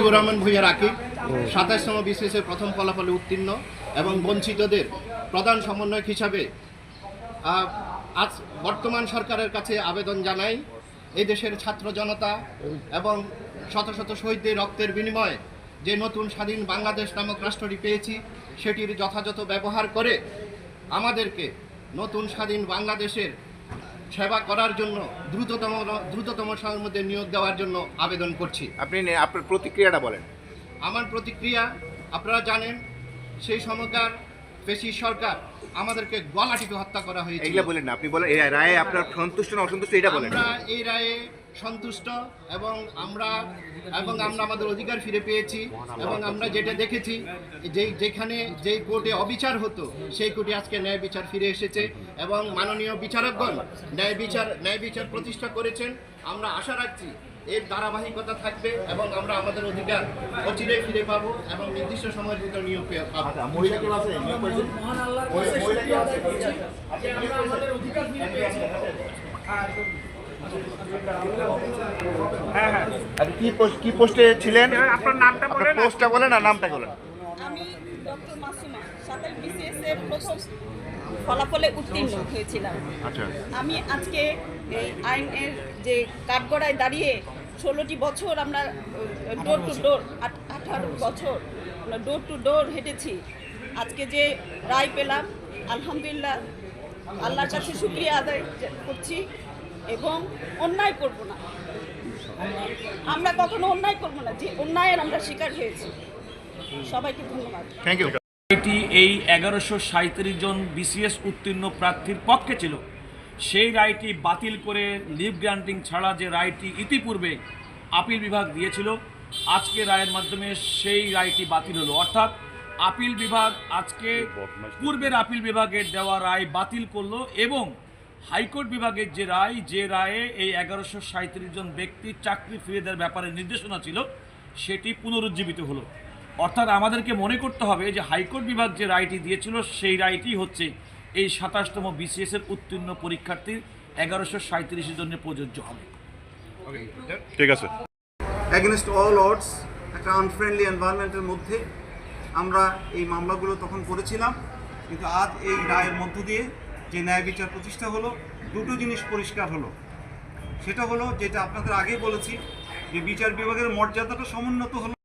মুজিবুর রহমান ভূঁইয়া রাকিব ২৭তম বিসিএসের প্রথম ফলাফলে উত্তীর্ণ এবং বঞ্চিতদের প্রধান সমন্বয়ক হিসাবে আজ বর্তমান সরকারের কাছে আবেদন জানাই এই দেশের ছাত্র জনতা এবং শত শত শহীদদের রক্তের বিনিময়ে যে নতুন স্বাধীন বাংলাদেশ নামক রাষ্ট্রটি পেয়েছি সেটির যথাযথ ব্যবহার করে আমাদেরকে নতুন স্বাধীন বাংলাদেশের সেবা করার জন্য দ্রুততম সময়ের মধ্যে নিয়োগ দেওয়ার জন্য আবেদন করছি। আপনি আপনার প্রতিক্রিয়াটা বলেন। আমার প্রতিক্রিয়া, আপনারা জানেন সেই সময়কার ফ্যাসিস্ট সরকার আমাদেরকে গলা টিপে হত্যা করা হয়েছে। এগুলা বলেন না, আপনি বলেন এই রায়ে আপনার সন্তুষ্ট না অসন্তুষ্ট এটা বলেন। আমরা এই রায়ে সন্তুষ্ট এবং আমরা আমাদের অধিকার ফিরে পেয়েছি এবং আমরা যেটা দেখেছি যেখানে যেই কোর্টে অবিচার হতো সেই কোর্টে আজকে ন্যায় বিচার ফিরে এসেছে এবং মাননীয় বিচারকগণ ন্যায় বিচার প্রতিষ্ঠা করেছেন। আমরা আশা রাখছি এর ধারাবাহিকতা থাকবে এবং আমরা আমাদের অধিকার অচিরেই ফিরে পাবো এবং নির্দিষ্ট সময়ের ভিতরে নিয়োগ পাবো। কি পোস্টে ছিলেন? আপনার নামটা বলেন, পোস্টটা বলেন আর নামটা বলেন। আমি ডক্টর মাসুমা ২৭ বিসিএস এর প্রথম ফলাফলে উত্তীর্ণ হয়েছিলাম। আচ্ছা, আমি আজকে এই আইনের যে কাঠগড়ায় দাঁড়িয়ে ১৬টি বছর আমরা ডোর টু ডোর ১৮ বছর আমরা ডোর টু ডোর হেঁটেছি। আজকে যে রায় পেলাম আলহামদুলিল্লাহ, আল্লাহর কাছে শুকরিয়া আদায় করছি এবং অন্যায় করব না। আমরা কখনো অন্যায় করব না, যে অন্যায়ের আমরা শিকার হয়েছি। সবাইকে ধন্যবাদ। Thank you. এটি এই ১১৩৭ জন বিসিএস উত্তীর্ণ প্রার্থীর পক্ষে ছিল। সেই রায়টি বাতিল করে লিভ গ্রান্টিং ছাড়া যে রায়টি ইতিপূর্বে আপিল বিভাগ দিয়েছিল, আজকে রায়ের মাধ্যমে সেই রায়টি বাতিল হলো। অর্থাৎ আপিল বিভাগ আজকে পূর্বের আপিল বিভাগের দেওয়া রায় বাতিল করলো এবং হাইকোর্ট বিভাগের যে রায়ে এই ১১৩৭ জন ব্যক্তির চাকরি ফিরে দেওয়ার ব্যাপারে নির্দেশনা ছিল সেটি পুনরুজ্জীবিত হলো। অর্থাৎ আমাদেরকে মনে করতে হবে যে হাইকোর্ট বিভাগ যে রায়টি দিয়েছিল সেই রায়টি হচ্ছে এই ২৭তম বিসিএসের উত্তীর্ণ পরীক্ষার্থীর ১১৩৭ জন্য প্রযোজ্য হবে। ঠিক আছে। অ্যাগেনস্ট অল অডস একটা আনফ্রেন্ডলি এনভায়রনমেন্টের মধ্যে আমরা এই মামলাগুলো তখন করেছিলাম, কিন্তু আজ এই রায়ের মধ্য দিয়ে যে ন্যায় বিচার প্রতিষ্ঠা হলো, দুটো জিনিস পরিষ্কার হলো। সেটা হলো যেটা আপনাদের আগেই বলেছি, যে বিচার বিভাগের মর্যাদাটা সমুন্নত হলো।